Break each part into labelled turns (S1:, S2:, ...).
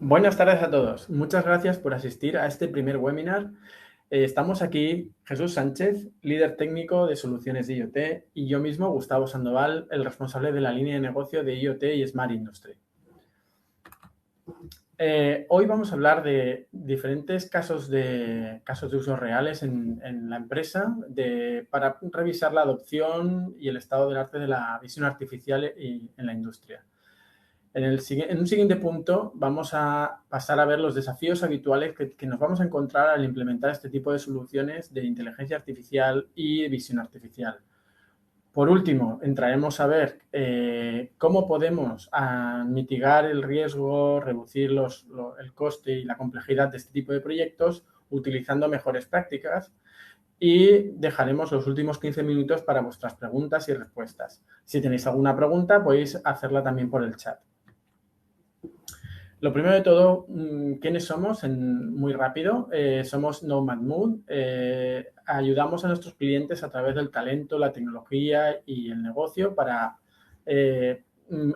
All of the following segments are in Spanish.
S1: Buenas tardes a todos. Muchas gracias por asistir a este primer webinar. Estamos aquí Jesús Sánchez, líder técnico de soluciones de IoT, y yo mismo, Gustavo Sandoval, el responsable de la línea de negocio de IoT y Smart Industry. Hoy vamos a hablar de diferentes casos de uso reales en la empresa para revisar la adopción y el estado del arte de la visión artificial en la industria. En un siguiente punto vamos a pasar a ver los desafíos habituales que nos vamos a encontrar al implementar este tipo de soluciones de inteligencia artificial y visión artificial. Por último, entraremos a ver cómo podemos mitigar el riesgo, reducir el coste y la complejidad de este tipo de proyectos utilizando mejores prácticas, y dejaremos los últimos 15 minutos para vuestras preguntas y respuestas. Si tenéis alguna pregunta, podéis hacerla también por el chat. Lo primero de todo, ¿quiénes somos? Muy rápido, somos Nomad Mood. Ayudamos a nuestros clientes a través del talento, la tecnología y el negocio para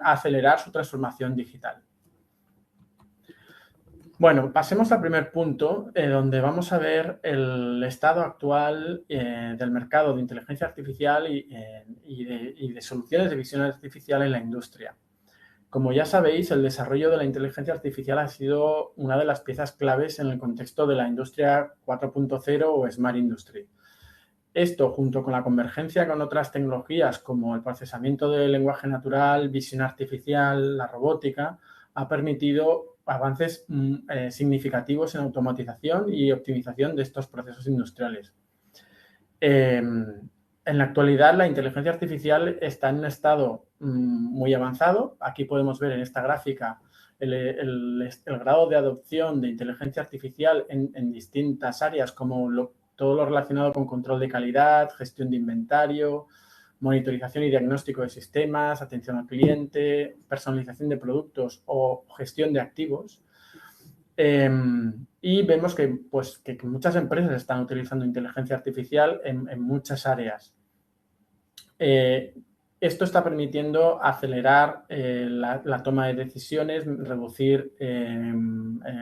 S1: acelerar su transformación digital. Bueno, pasemos al primer punto, donde vamos a ver el estado actual del mercado de inteligencia artificial y de soluciones de visión artificial en la industria. Como ya sabéis, el desarrollo de la inteligencia artificial ha sido una de las piezas claves en el contexto de la industria 4.0 o Smart Industry. Esto, junto con la convergencia con otras tecnologías como el procesamiento del lenguaje natural, visión artificial, la robótica, ha permitido avances significativos en automatización y optimización de estos procesos industriales. En la actualidad, la inteligencia artificial está en un estado muy avanzado. Aquí podemos ver en esta gráfica el grado de adopción de inteligencia artificial en distintas áreas, como todo lo relacionado con control de calidad, gestión de inventario, monitorización y diagnóstico de sistemas, atención al cliente, personalización de productos o gestión de activos. Y vemos que muchas empresas están utilizando inteligencia artificial en muchas áreas. Esto está permitiendo acelerar la toma de decisiones, reducir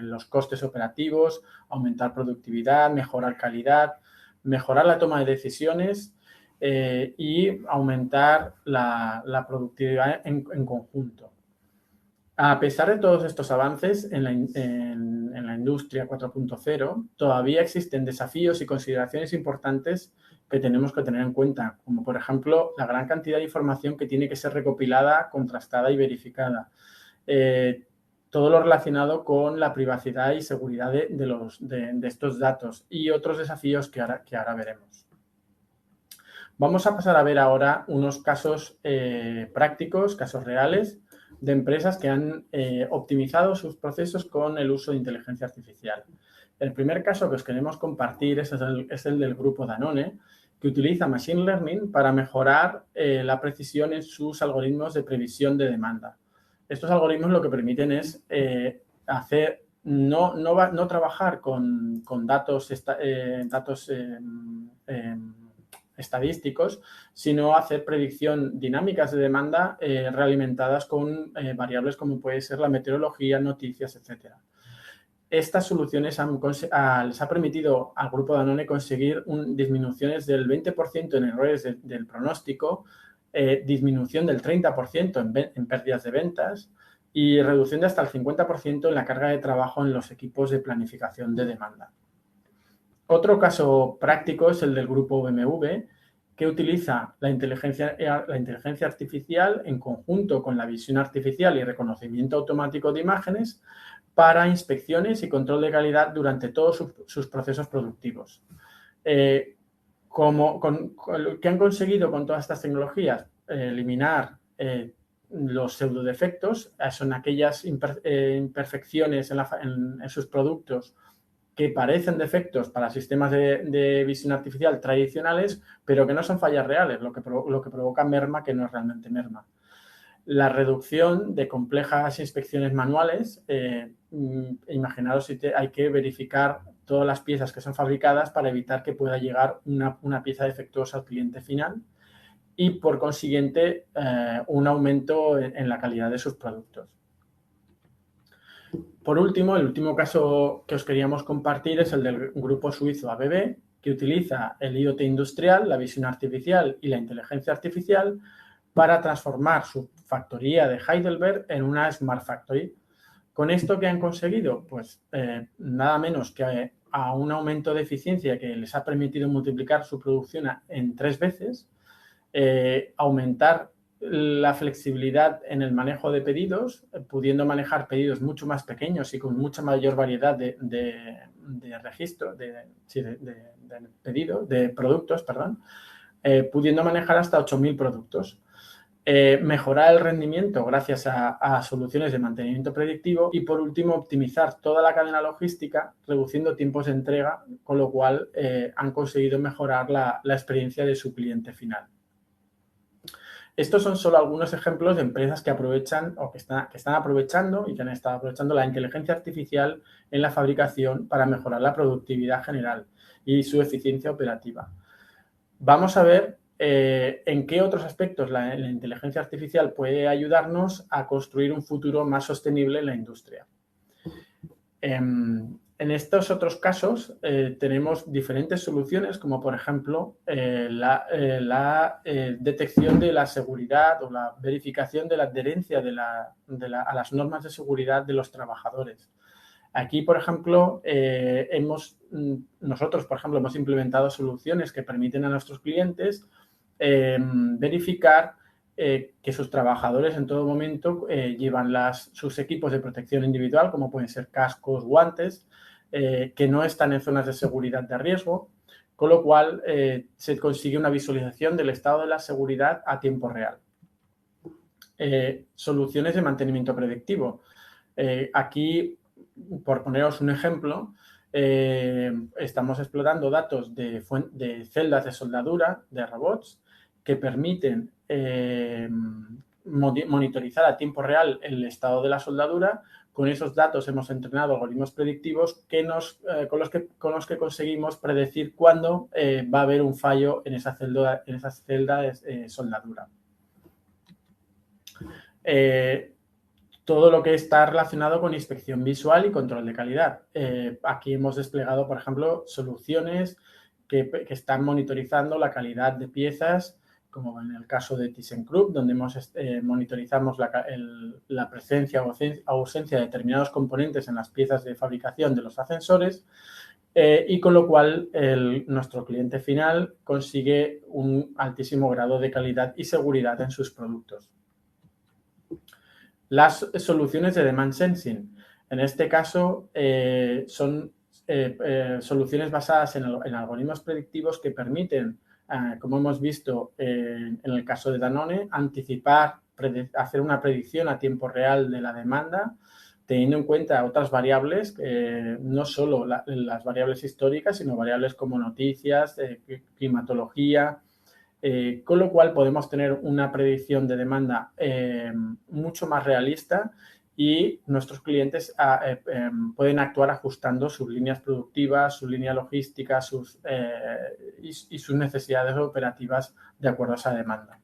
S1: los costes operativos, aumentar productividad, mejorar calidad, mejorar la toma de decisiones y aumentar la productividad en conjunto. A pesar de todos estos avances en la industria 4.0, todavía existen desafíos y consideraciones importantes que tenemos que tener en cuenta, como por ejemplo la gran cantidad de información que tiene que ser recopilada, contrastada y verificada. Todo lo relacionado con la privacidad y seguridad de estos datos y otros desafíos que ahora veremos. Vamos a pasar a ver ahora unos casos prácticos, casos reales, de empresas que han optimizado sus procesos con el uso de inteligencia artificial. El primer caso que os queremos compartir es el del grupo Danone, que utiliza Machine Learning para mejorar la precisión en sus algoritmos de previsión de demanda. Estos algoritmos lo que permiten es no trabajar con datos estadísticos, sino hacer predicción dinámicas de demanda realimentadas con variables como puede ser la meteorología, noticias, etcétera. Estas soluciones les ha permitido al grupo Danone conseguir disminuciones del 20% en errores del pronóstico, disminución del 30% en pérdidas de ventas y reducción de hasta el 50% en la carga de trabajo en los equipos de planificación de demanda. Otro caso práctico es el del grupo BMW, que utiliza la inteligencia artificial en conjunto con la visión artificial y reconocimiento automático de imágenes para inspecciones y control de calidad durante todos sus procesos productivos. ¿Qué han conseguido con todas estas tecnologías? Eliminar los pseudodefectos, son aquellas imperfecciones en sus productos que parecen defectos para sistemas de visión artificial tradicionales, pero que no son fallas reales, lo que provoca merma que no es realmente merma. La reducción de complejas inspecciones manuales, imaginaros si hay que verificar todas las piezas que son fabricadas para evitar que pueda llegar una pieza defectuosa al cliente final y, por consiguiente, un aumento en la calidad de sus productos. Por último, el último caso que os queríamos compartir es el del grupo suizo ABB, que utiliza el IoT industrial, la visión artificial y la inteligencia artificial para transformar su factoría de Heidelberg en una Smart Factory. ¿Con esto qué han conseguido? Pues nada menos que a un aumento de eficiencia que les ha permitido multiplicar su producción en 3 veces, aumentar la flexibilidad en el manejo de pedidos, pudiendo manejar pedidos mucho más pequeños y con mucha mayor variedad de registro, de pedidos, de productos, perdón, pudiendo manejar hasta 8.000 productos. Mejorar el rendimiento gracias a soluciones de mantenimiento predictivo y, por último, optimizar toda la cadena logística, reduciendo tiempos de entrega, con lo cual han conseguido mejorar la experiencia de su cliente final. Estos son solo algunos ejemplos de empresas que aprovechan o que están aprovechando y que han estado aprovechando la inteligencia artificial en la fabricación para mejorar la productividad general y su eficiencia operativa. Vamos a ver en qué otros aspectos la inteligencia artificial puede ayudarnos a construir un futuro más sostenible en la industria. En estos otros casos tenemos diferentes soluciones, como por ejemplo la detección de la seguridad o la verificación de la adherencia a las normas de seguridad de los trabajadores. Aquí, por ejemplo, nosotros, por ejemplo, hemos implementado soluciones que permiten a nuestros clientes verificar que sus trabajadores en todo momento llevan sus equipos de protección individual, como pueden ser cascos, guantes, que no están en zonas de seguridad de riesgo, con lo cual se consigue una visualización del estado de la seguridad a tiempo real. Soluciones de mantenimiento predictivo. Aquí, por poneros un ejemplo, estamos explorando datos de celdas de soldadura de robots que permiten monitorizar a tiempo real el estado de la soldadura. Con esos datos hemos entrenado algoritmos predictivos con los que conseguimos predecir cuándo va a haber un fallo en esa celda de soldadura. Todo lo que está relacionado con inspección visual y control de calidad. Aquí hemos desplegado, por ejemplo, soluciones que están monitorizando la calidad de piezas, como en el caso de ThyssenKrupp, donde monitorizamos la presencia o ausencia de determinados componentes en las piezas de fabricación de los ascensores, y con lo cual nuestro cliente final consigue un altísimo grado de calidad y seguridad en sus productos. Las soluciones de Demand Sensing. En este caso, son soluciones basadas en algoritmos predictivos que permiten, como hemos visto en el caso de Danone, anticipar, hacer una predicción a tiempo real de la demanda, teniendo en cuenta otras variables, no solo las variables históricas, sino variables como noticias, climatología, con lo cual podemos tener una predicción de demanda mucho más realista y nuestros clientes pueden actuar ajustando sus líneas productivas, su línea logística y sus necesidades operativas de acuerdo a esa demanda.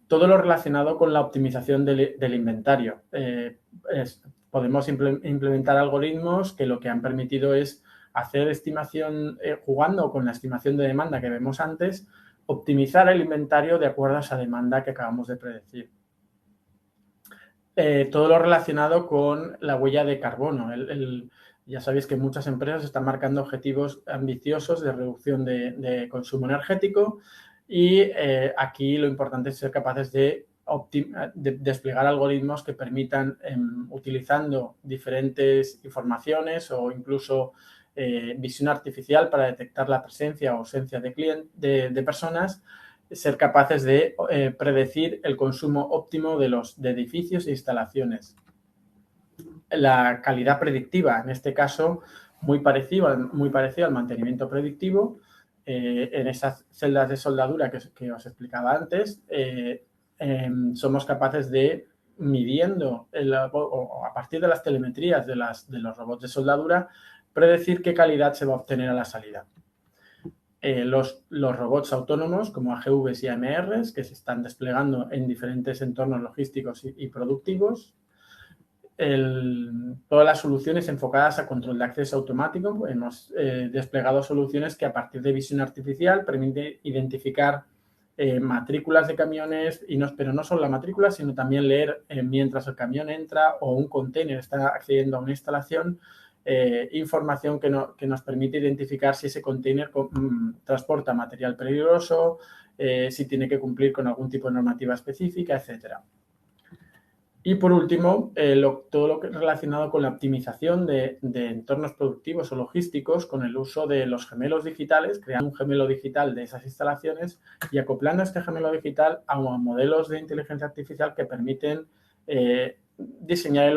S1: Todo lo relacionado con la optimización del inventario. Podemos implementar algoritmos que lo que han permitido es hacer estimación, jugando con la estimación de demanda que vemos antes, optimizar el inventario de acuerdo a esa demanda que acabamos de predecir. Todo lo relacionado con la huella de carbono. Ya sabéis que muchas empresas están marcando objetivos ambiciosos de reducción de consumo energético y aquí lo importante es ser capaces de desplegar algoritmos que permitan, utilizando diferentes informaciones o incluso visión artificial para detectar la presencia o ausencia de personas, ser capaces de predecir el consumo óptimo de edificios e instalaciones. La calidad predictiva, en este caso, muy parecido al mantenimiento predictivo. En esas celdas de soldadura que os explicaba antes, somos capaces de, midiendo o a partir de las telemetrías de los robots de soldadura, predecir qué calidad se va a obtener a la salida. Los robots autónomos como AGVs y AMRs que se están desplegando en diferentes entornos logísticos y productivos, todas las soluciones enfocadas a control de acceso automático. Hemos desplegado soluciones que a partir de visión artificial permiten identificar matrículas de camiones, pero no solo la matrícula, sino también leer mientras el camión entra o un container está accediendo a una instalación, información que nos permite identificar si ese container transporta material peligroso, si tiene que cumplir con algún tipo de normativa específica, etcétera. Y por último, todo lo que es relacionado con la optimización de entornos productivos o logísticos con el uso de los gemelos digitales, creando un gemelo digital de esas instalaciones y acoplando este gemelo digital a modelos de inteligencia artificial que permiten diseñar,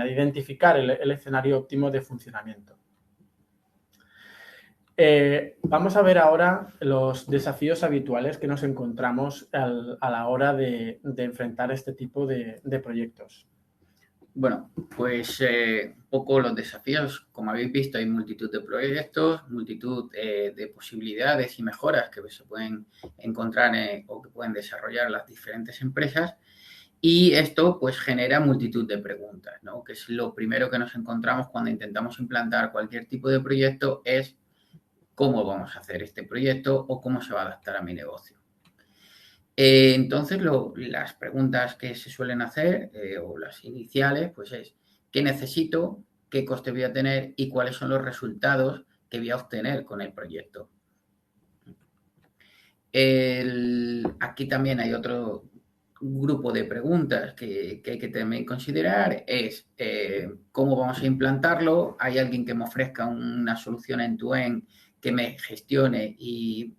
S1: identificar el escenario óptimo de funcionamiento. Vamos a ver ahora los desafíos habituales que nos encontramos a la hora de enfrentar este tipo de proyectos.
S2: Bueno, pues un poco los desafíos, como habéis visto, hay multitud de proyectos, multitud de posibilidades y mejoras que se pueden encontrar o que pueden desarrollar las diferentes empresas. Y esto pues genera multitud de preguntas, ¿no? Que es lo primero que nos encontramos cuando intentamos implantar cualquier tipo de proyecto, es cómo vamos a hacer este proyecto o cómo se va a adaptar a mi negocio. Entonces, las preguntas que se suelen hacer o las iniciales, pues es ¿qué necesito? ¿Qué coste voy a tener? ¿Y cuáles son los resultados que voy a obtener con el proyecto? Aquí también hay otro grupo de preguntas que hay que también considerar, es cómo vamos a implantarlo. ¿Hay alguien que me ofrezca una solución end-to-end que me gestione y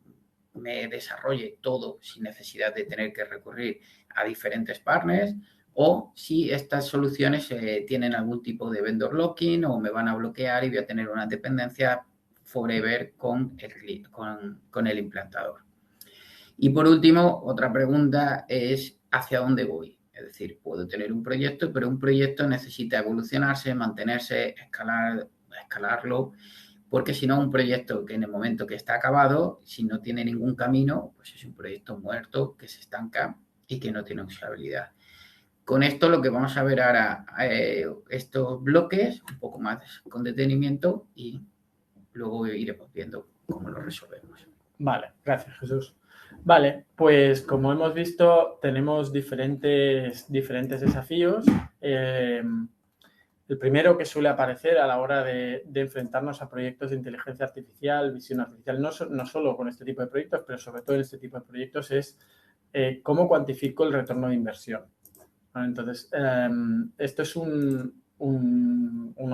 S2: me desarrolle todo sin necesidad de tener que recurrir a diferentes partners? O si estas soluciones tienen algún tipo de vendor locking o me van a bloquear y voy a tener una dependencia forever con el implantador. Y por último, otra pregunta es ¿hacia dónde voy? Es decir, puedo tener un proyecto, pero un proyecto necesita evolucionarse, mantenerse, escalarlo, porque si no, un proyecto que en el momento que está acabado, si no tiene ningún camino, pues es un proyecto muerto que se estanca y que no tiene usabilidad. Con esto lo que vamos a ver ahora, estos bloques, un poco más con detenimiento y luego iremos viendo cómo lo resolvemos.
S1: Vale, gracias, Jesús. Vale, pues como hemos visto, tenemos diferentes desafíos. El primero que suele aparecer a la hora de enfrentarnos a proyectos de inteligencia artificial, visión artificial, no solo con este tipo de proyectos, pero sobre todo en este tipo de proyectos, es cómo cuantifico el retorno de inversión. ¿Vale? Entonces, esto es uno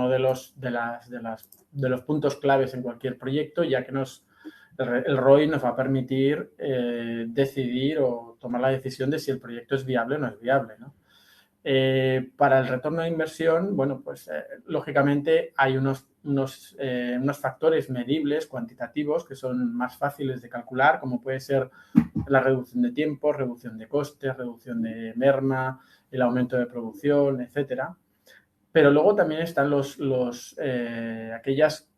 S1: de los puntos claves en cualquier proyecto, ya que el ROI nos va a permitir decidir o tomar la decisión de si el proyecto es viable o no es viable, ¿no? Para el retorno de inversión, bueno, pues lógicamente hay unos factores medibles, cuantitativos, que son más fáciles de calcular, como puede ser la reducción de tiempo, reducción de costes, reducción de merma, el aumento de producción, etcétera. Pero luego también están aquellas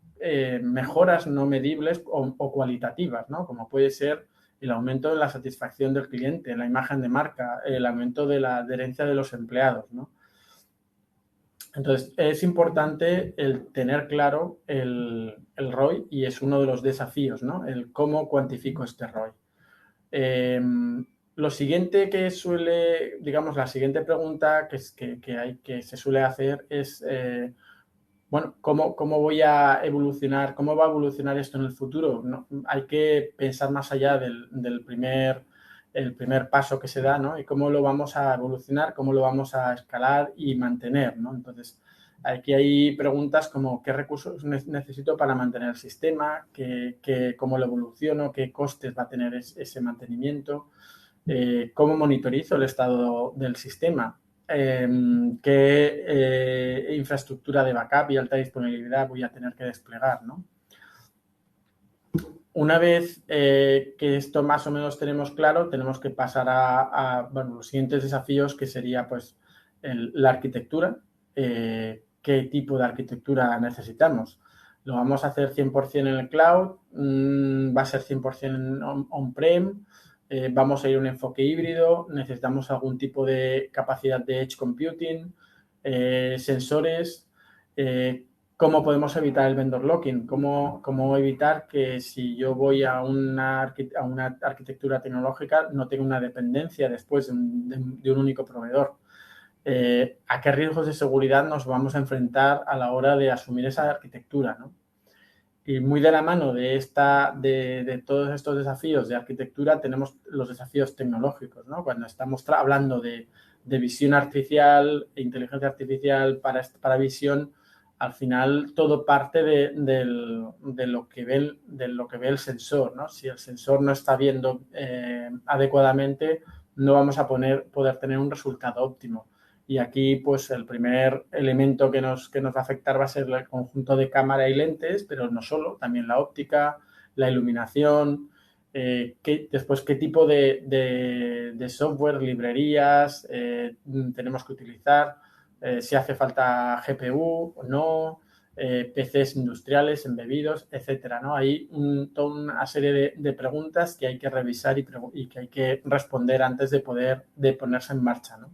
S1: mejoras no medibles o cualitativas, ¿no? Como puede ser el aumento de la satisfacción del cliente, la imagen de marca, el aumento de la adherencia de los empleados, ¿no? Entonces, es importante el tener claro el ROI y es uno de los desafíos, ¿no? El cómo cuantifico este ROI. Lo siguiente que digamos, la siguiente pregunta que se suele hacer es, bueno, ¿cómo voy a evolucionar? ¿Cómo va a evolucionar esto en el futuro? No, hay que pensar más allá del primer paso que se da, ¿no? Y cómo lo vamos a evolucionar, cómo lo vamos a escalar y mantener, ¿no? Entonces, aquí hay preguntas como ¿qué recursos necesito para mantener el sistema? ¿Cómo lo evoluciono? ¿Qué costes va a tener ese mantenimiento? ¿Cómo monitorizo el estado del sistema? ¿Qué infraestructura de backup y alta disponibilidad voy a tener que desplegar, ¿no? Una vez que esto más o menos tenemos claro, tenemos que pasar a los siguientes desafíos, que sería pues la arquitectura. ¿Qué tipo de arquitectura necesitamos? ¿Lo vamos a hacer 100% en el cloud? ¿Va a ser 100% on-prem? ¿Vamos a ir a un enfoque híbrido? ¿Necesitamos algún tipo de capacidad de edge computing? sensores, cómo podemos evitar el vendor locking, cómo evitar que si yo voy a una arquitectura tecnológica no tenga una dependencia después de un único proveedor. ¿A qué riesgos de seguridad nos vamos a enfrentar a la hora de asumir esa arquitectura, ¿no? Y muy de la mano de todos estos desafíos de arquitectura tenemos los desafíos tecnológicos, ¿no? Cuando estamos hablando de visión artificial, inteligencia artificial para visión, al final todo parte de lo que ve el sensor, ¿no? Si el sensor no está viendo adecuadamente, no vamos a poder tener un resultado óptimo. Y aquí, pues, el primer elemento que nos va a afectar va a ser el conjunto de cámara y lentes, pero no solo, también la óptica, la iluminación, después qué tipo de software, librerías tenemos que utilizar, si hace falta GPU o no, PCs industriales, embebidos, etcétera, ¿no? Hay toda una serie de preguntas que hay que revisar y que hay que responder antes de ponerse en marcha, ¿no?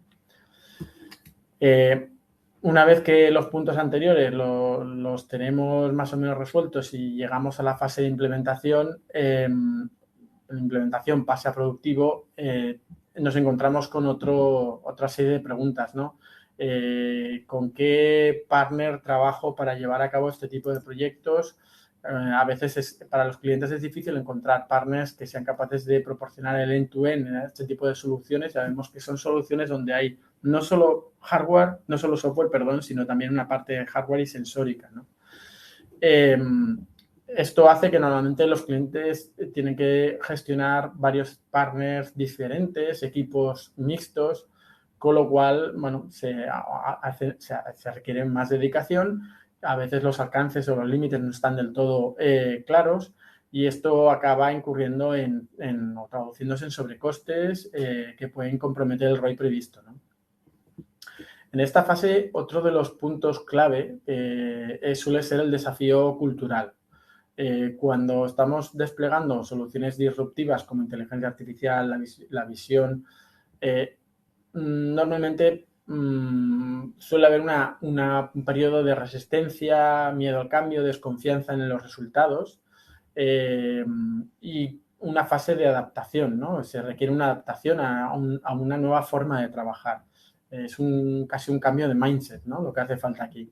S1: Una vez que los puntos anteriores los tenemos más o menos resueltos y llegamos a la fase de implementación, la implementación pase a productivo, nos encontramos con otra serie de preguntas, ¿no? ¿Con qué partner trabajo para llevar a cabo este tipo de proyectos? A veces para los clientes es difícil encontrar partners que sean capaces de proporcionar el end-to-end en este tipo de soluciones. Sabemos que son soluciones donde hay no solo software, perdón, sino también una parte de hardware y sensórica, ¿no? Esto hace que normalmente los clientes tienen que gestionar varios partners diferentes, equipos mixtos, con lo cual, bueno, se requiere más dedicación. A veces los alcances o los límites no están del todo claros y esto acaba incurriendo o traduciéndose en sobrecostes que pueden comprometer el ROI previsto, ¿no? En esta fase, otro de los puntos clave suele ser el desafío cultural. Cuando estamos desplegando soluciones disruptivas como inteligencia artificial, la visión, normalmente suele haber un periodo de resistencia, miedo al cambio, desconfianza en los resultados y una fase de adaptación, ¿no? Se requiere una adaptación a una nueva forma de trabajar. Es casi un cambio de mindset, ¿no? Lo que hace falta aquí.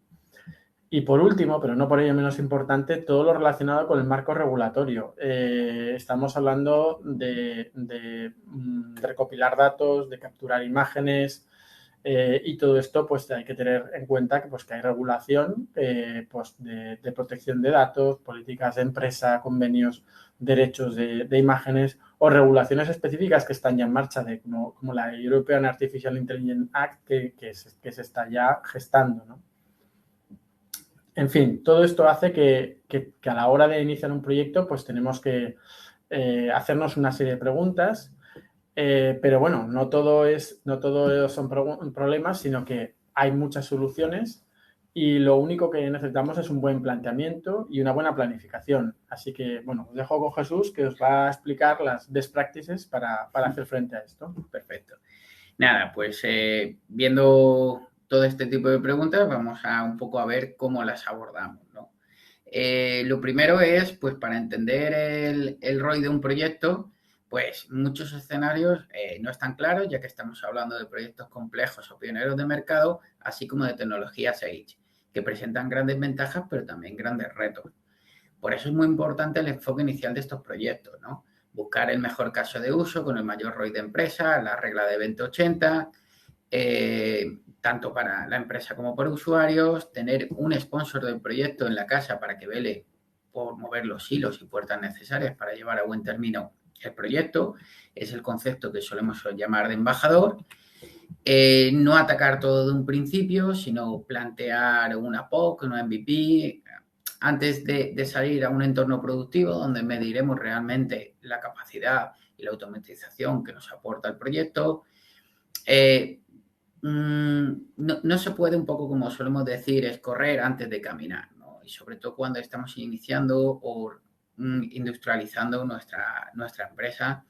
S1: Y por último, pero no por ello menos importante, todo lo relacionado con el marco regulatorio. Estamos hablando de recopilar datos, de capturar imágenes y todo esto pues hay que tener en cuenta que hay regulación pues, de protección de datos, políticas de empresa, convenios, derechos de imágenes o regulaciones específicas que están ya en marcha, como la European Artificial Intelligence Act que se está ya gestando, ¿no? En fin, todo esto hace que a la hora de iniciar un proyecto pues tenemos que hacernos una serie de preguntas, pero bueno, no todo son problemas, sino que hay muchas soluciones y lo único que necesitamos es un buen planteamiento y una buena planificación. Así que, bueno, os dejo con Jesús que os va a explicar las best practices para hacer frente a esto.
S2: Perfecto. Nada, pues viendo todo este tipo de preguntas, vamos a un poco a ver cómo las abordamos, ¿no? Lo primero es, pues para entender el ROI de un proyecto, pues muchos escenarios no están claros, ya que estamos hablando de proyectos complejos o pioneros de mercado, así como de tecnologías Edge, que presentan grandes ventajas, pero también grandes retos. Por eso es muy importante el enfoque inicial de estos proyectos, ¿no? Buscar el mejor caso de uso con el mayor ROI de empresa, la regla de 20-80, tanto para la empresa como para usuarios, tener un sponsor del proyecto en la casa para que vele por mover los hilos y puertas necesarias para llevar a buen término el proyecto, es el concepto que solemos llamar de embajador. No atacar todo de un principio, sino plantear una POC, una MVP, antes de salir a un entorno productivo donde mediremos realmente la capacidad y la automatización que nos aporta el proyecto. No se puede, un poco como solemos decir, es correr antes de caminar, ¿no? Y sobre todo cuando estamos iniciando o industrializando nuestra empresa.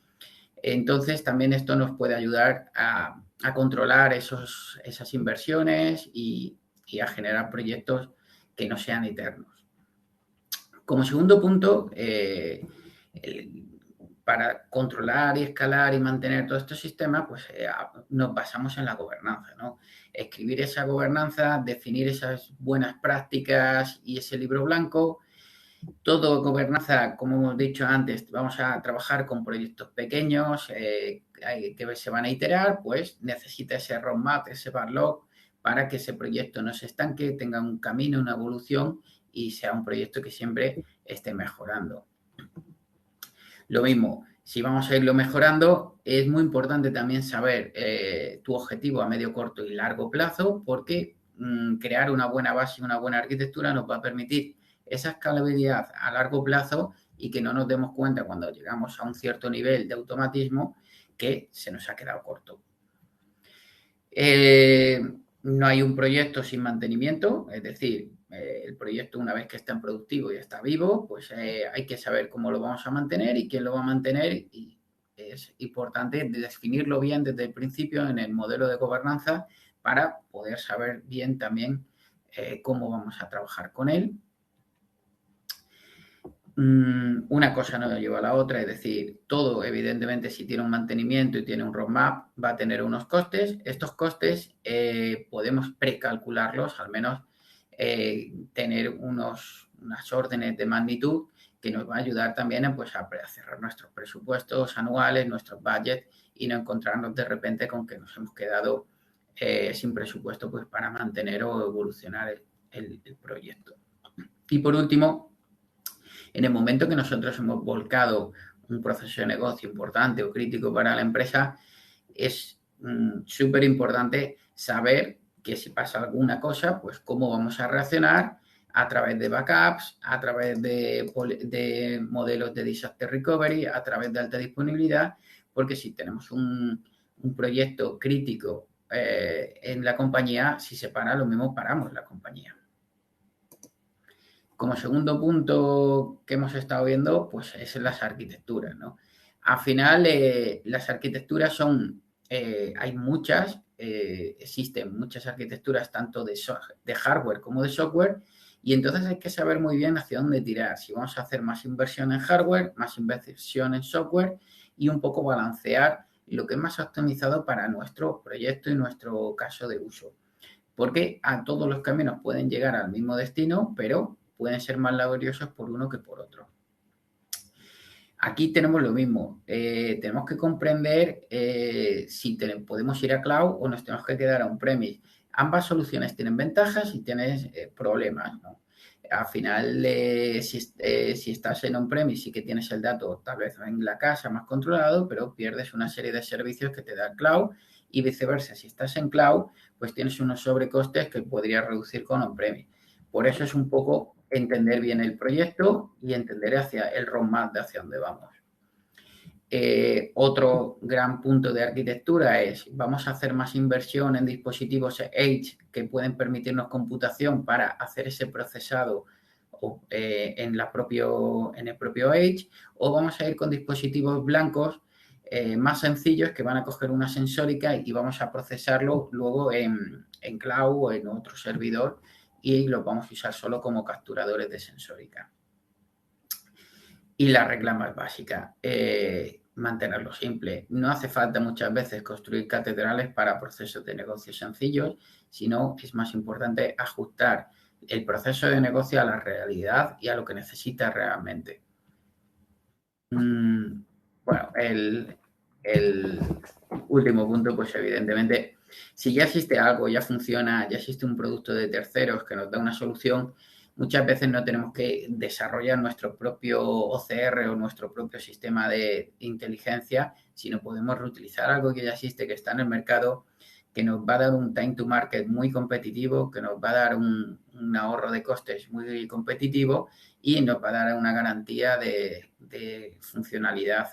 S2: Entonces, también esto nos puede ayudar a a controlar esas inversiones y a generar proyectos que no sean eternos. Como segundo punto, para controlar y escalar y mantener todos estos sistemas, pues nos basamos en la gobernanza, ¿no? Escribir esa gobernanza, definir esas buenas prácticas y ese libro blanco. Todo gobernanza, como hemos dicho antes, vamos a trabajar con proyectos pequeños que se van a iterar, pues necesita ese roadmap, ese backlog, para que ese proyecto no se estanque, tenga un camino, una evolución y sea un proyecto que siempre esté mejorando. Lo mismo, si vamos a irlo mejorando, es muy importante también saber tu objetivo a medio, corto y largo plazo, porque crear una buena base y una buena arquitectura nos va a permitir esa escalabilidad a largo plazo y que no nos demos cuenta cuando llegamos a un cierto nivel de automatismo que se nos ha quedado corto. No hay un proyecto sin mantenimiento, es decir, el proyecto una vez que está en productivo y está vivo, pues hay que saber cómo lo vamos a mantener y quién lo va a mantener, y es importante definirlo bien desde el principio en el modelo de gobernanza para poder saber bien también cómo vamos a trabajar con él. Una cosa no lleva a la otra, es decir, todo evidentemente si tiene un mantenimiento y tiene un roadmap va a tener unos costes. Estos costes podemos precalcularlos, al menos tener unas órdenes de magnitud que nos va a ayudar también a cerrar nuestros presupuestos anuales, nuestros budgets, y no encontrarnos de repente con que nos hemos quedado sin presupuesto pues para mantener o evolucionar el proyecto. Y por último, en el momento que nosotros hemos volcado un proceso de negocio importante o crítico para la empresa, es súper importante saber que si pasa alguna cosa, pues cómo vamos a reaccionar a través de backups, a través de modelos de disaster recovery, a través de alta disponibilidad, porque si tenemos un proyecto crítico en la compañía, si se para, lo mismo paramos la compañía. Como segundo punto que hemos estado viendo, pues es las arquitecturas, ¿no? Al final, las arquitecturas hay muchas, existen muchas arquitecturas tanto de hardware como de software, y entonces hay que saber muy bien hacia dónde tirar. Si vamos a hacer más inversión en hardware, más inversión en software, y un poco balancear lo que es más optimizado para nuestro proyecto y nuestro caso de uso. Porque a todos los caminos pueden llegar al mismo destino, pero pueden ser más laboriosos por uno que por otro. Aquí tenemos lo mismo. Tenemos que comprender si podemos ir a cloud o nos tenemos que quedar a on-premise. Ambas soluciones tienen ventajas y tienen problemas, ¿no? Al final, si estás en on-premise y que tienes el dato tal vez en la casa más controlado, pero pierdes una serie de servicios que te da el cloud, y viceversa. Si estás en cloud, pues tienes unos sobrecostes que podrías reducir con on-premise. Por eso es un poco entender bien el proyecto y entender hacia el roadmap de hacia dónde vamos. Otro gran punto de arquitectura es, vamos a hacer más inversión en dispositivos Edge que pueden permitirnos computación para hacer ese procesado en el propio Edge, o vamos a ir con dispositivos blancos más sencillos que van a coger una sensórica y vamos a procesarlo luego en cloud o en otro servidor, y los vamos a usar solo como capturadores de sensórica. Y la regla más básica, mantenerlo simple. No hace falta muchas veces construir catedrales para procesos de negocio sencillos, sino es más importante ajustar el proceso de negocio a la realidad y a lo que necesita realmente. Bueno, el último punto, pues evidentemente, si ya existe algo, ya funciona, ya existe un producto de terceros que nos da una solución, muchas veces no tenemos que desarrollar nuestro propio OCR o nuestro propio sistema de inteligencia, sino podemos reutilizar algo que ya existe, que está en el mercado, que nos va a dar un time to market muy competitivo, que nos va a dar un ahorro de costes muy competitivo y nos va a dar una garantía de funcionalidad.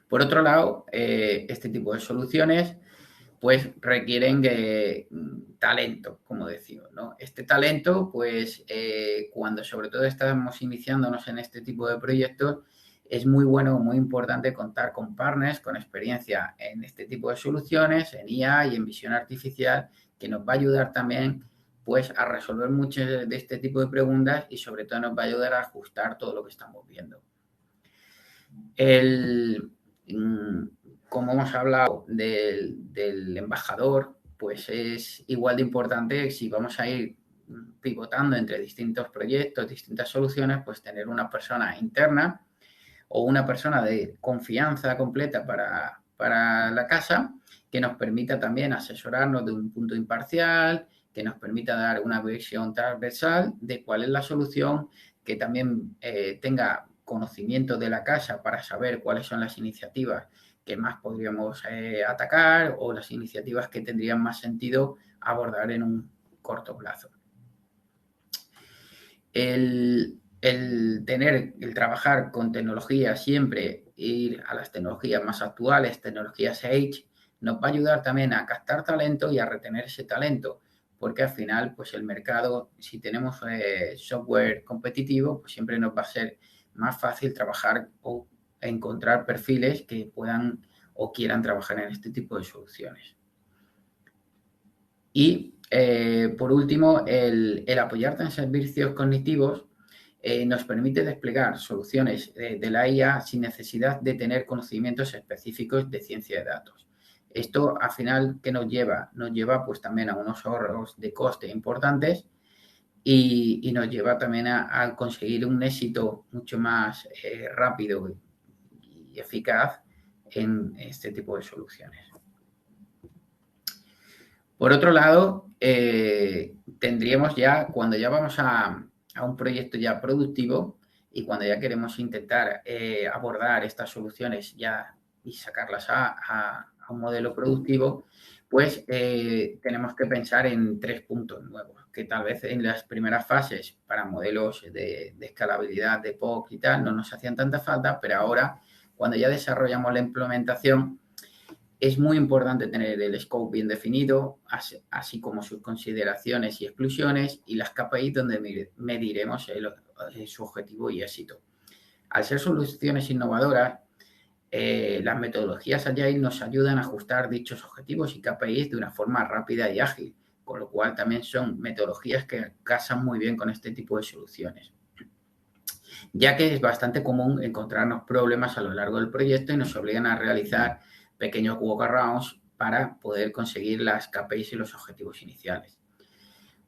S2: Por otro lado, este tipo de soluciones pues requieren talento, como decimos, ¿no? Este talento, pues cuando sobre todo estamos iniciándonos en este tipo de proyectos, es muy bueno, muy importante contar con partners con experiencia en este tipo de soluciones, en IA y en visión artificial, que nos va a ayudar también pues a resolver muchas de este tipo de preguntas y sobre todo nos va a ayudar a ajustar todo lo que estamos viendo. Como hemos hablado del embajador, pues es igual de importante si vamos a ir pivotando entre distintos proyectos, distintas soluciones, pues tener una persona interna o una persona de confianza completa para la casa que nos permita también asesorarnos de un punto imparcial, que nos permita dar una visión transversal de cuál es la solución, que también tenga conocimiento de la casa para saber cuáles son las iniciativas que más podríamos atacar o las iniciativas que tendrían más sentido abordar en un corto plazo. El trabajar con tecnología siempre, ir a las tecnologías más actuales, tecnologías Edge, nos va a ayudar también a captar talento y a retener ese talento, porque al final, pues el mercado, si tenemos software competitivo, pues siempre nos va a ser más fácil trabajar o encontrar perfiles que puedan o quieran trabajar en este tipo de soluciones. Y por último, el apoyarte en servicios cognitivos nos permite desplegar soluciones de la IA sin necesidad de tener conocimientos específicos de ciencia de datos. Esto, al final, ¿qué nos lleva? Nos lleva pues también a unos ahorros de coste importantes y nos lleva también a conseguir un éxito mucho más rápido y eficaz en este tipo de soluciones. Por otro lado, tendríamos ya, cuando ya vamos a un proyecto ya productivo y cuando ya queremos intentar abordar estas soluciones ya y sacarlas a un modelo productivo, pues tenemos que pensar en 3 puntos nuevos, que tal vez en las primeras fases para modelos de escalabilidad, de POC y tal, no nos hacían tanta falta, pero ahora, cuando ya desarrollamos la implementación, es muy importante tener el scope bien definido, así como sus consideraciones y exclusiones y las KPIs donde mediremos su objetivo y éxito. Al ser soluciones innovadoras, las metodologías Agile nos ayudan a ajustar dichos objetivos y KPIs de una forma rápida y ágil, con lo cual también son metodologías que casan muy bien con este tipo de soluciones, ya que es bastante común encontrarnos problemas a lo largo del proyecto y nos obligan a realizar pequeños walkarounds para poder conseguir las KPIs y los objetivos iniciales.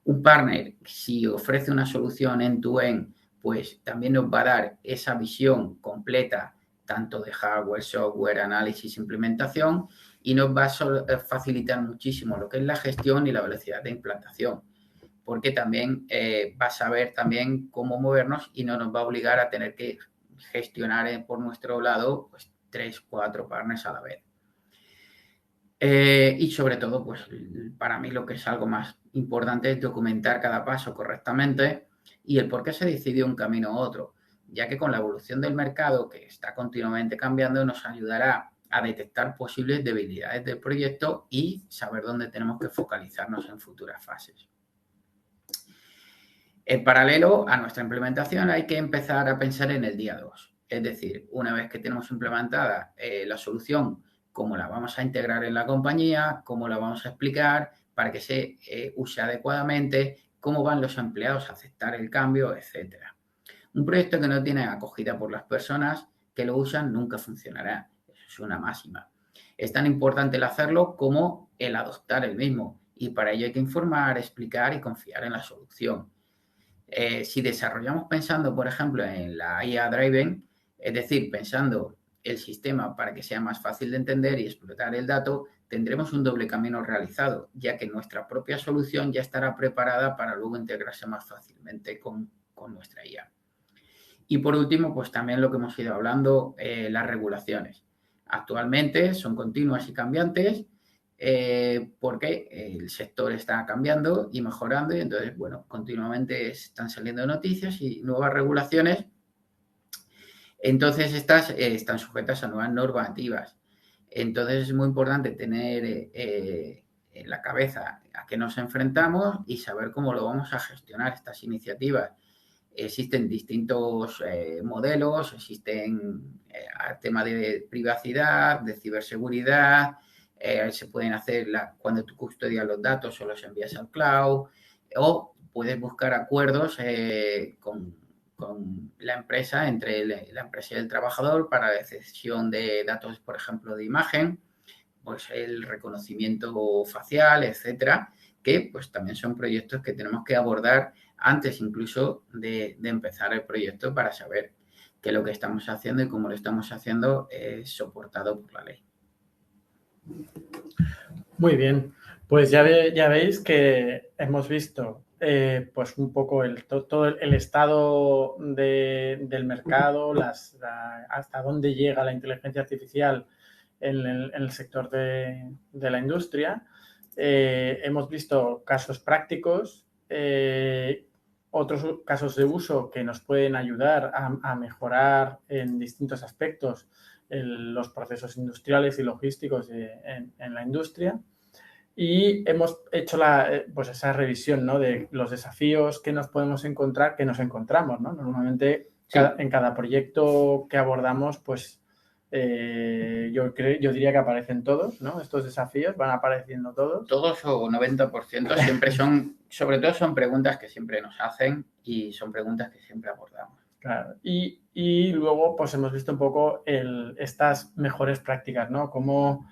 S2: Un partner, si ofrece una solución end-to-end, pues también nos va a dar esa visión completa tanto de hardware, software, análisis, implementación y nos va a facilitar muchísimo lo que es la gestión y la velocidad de implantación, porque también va a saber también cómo movernos y no nos va a obligar a tener que gestionar por nuestro lado pues 3, 4 partners a la vez. Y sobre todo, pues para mí lo que es algo más importante es documentar cada paso correctamente y el por qué se decidió un camino u otro, ya que con la evolución del mercado, que está continuamente cambiando, nos ayudará a detectar posibles debilidades del proyecto y saber dónde tenemos que focalizarnos en futuras fases. En paralelo a nuestra implementación hay que empezar a pensar en el día 2, es decir, una vez que tenemos implementada la solución, cómo la vamos a integrar en la compañía, cómo la vamos a explicar para que se use adecuadamente, cómo van los empleados a aceptar el cambio, etc. Un proyecto que no tiene acogida por las personas que lo usan nunca funcionará. Eso es una máxima. Es tan importante el hacerlo como el adoptar el mismo y para ello hay que informar, explicar y confiar en la solución. Si desarrollamos pensando, por ejemplo, en la IA Driven, es decir, pensando el sistema para que sea más fácil de entender y explotar el dato, tendremos un doble camino realizado, ya que nuestra propia solución ya estará preparada para luego integrarse más fácilmente con nuestra IA. Y por último, pues también lo que hemos ido hablando, las regulaciones. Actualmente son continuas y cambiantes porque el sector está cambiando y mejorando y entonces, bueno, continuamente están saliendo noticias y nuevas regulaciones. Entonces, estas están sujetas a nuevas normativas. Entonces, es muy importante tener en la cabeza a qué nos enfrentamos y saber cómo lo vamos a gestionar estas iniciativas. existen distintos modelos, existen tema de privacidad, de ciberseguridad, se pueden hacer cuando tú custodias los datos o los envías al cloud, o puedes buscar acuerdos con la empresa, entre la empresa y el trabajador para la cesión de datos, por ejemplo, de imagen, pues el reconocimiento facial, etcétera, que pues también son proyectos que tenemos que abordar antes incluso de empezar el proyecto para saber que lo que estamos haciendo y cómo lo estamos haciendo es soportado por la ley.
S1: Muy bien, pues ya veis que hemos visto pues un poco todo el estado del mercado, hasta dónde llega la inteligencia artificial en el sector de la industria. Hemos visto casos prácticos, otros casos de uso que nos pueden ayudar a mejorar en distintos aspectos los procesos industriales y logísticos en la industria. Y hemos hecho pues esa revisión, ¿no?, de los desafíos que nos podemos encontrar, que nos encontramos, ¿no? Normalmente
S2: Sí.
S1: En cada proyecto que abordamos, pues yo diría que aparecen todos, ¿no? Estos desafíos van apareciendo todos.
S2: Todos o 90% siempre sobre todo son preguntas que siempre nos hacen y son preguntas que siempre abordamos.
S1: Claro. Y luego pues hemos visto un poco estas mejores prácticas, ¿no? Cómo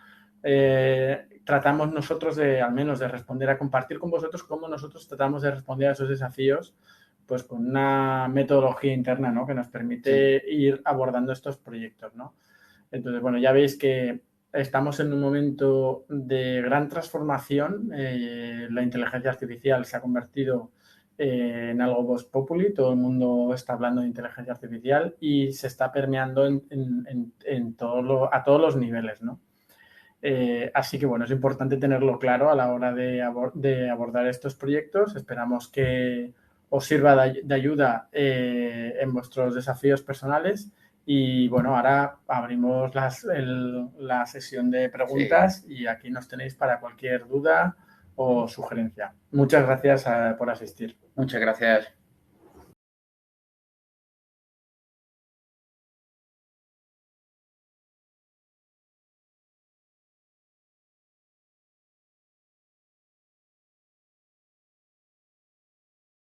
S1: tratamos nosotros al menos de responder, a compartir con vosotros cómo nosotros tratamos de responder a esos desafíos, pues con una metodología interna, ¿no?, que nos permite ir abordando estos proyectos, ¿no? Entonces, bueno, ya veis que estamos en un momento de gran transformación. La inteligencia artificial se ha convertido en algo vox populi. Todo el mundo está hablando de inteligencia artificial y se está permeando a todos los niveles, ¿no? Así que, bueno, es importante tenerlo claro a la hora de abordar estos proyectos. Esperamos que os sirva de ayuda en vuestros desafíos personales. Y, bueno, ahora abrimos la sesión de preguntas y aquí nos tenéis para cualquier duda o sugerencia. Muchas gracias por asistir.
S2: Muchas gracias.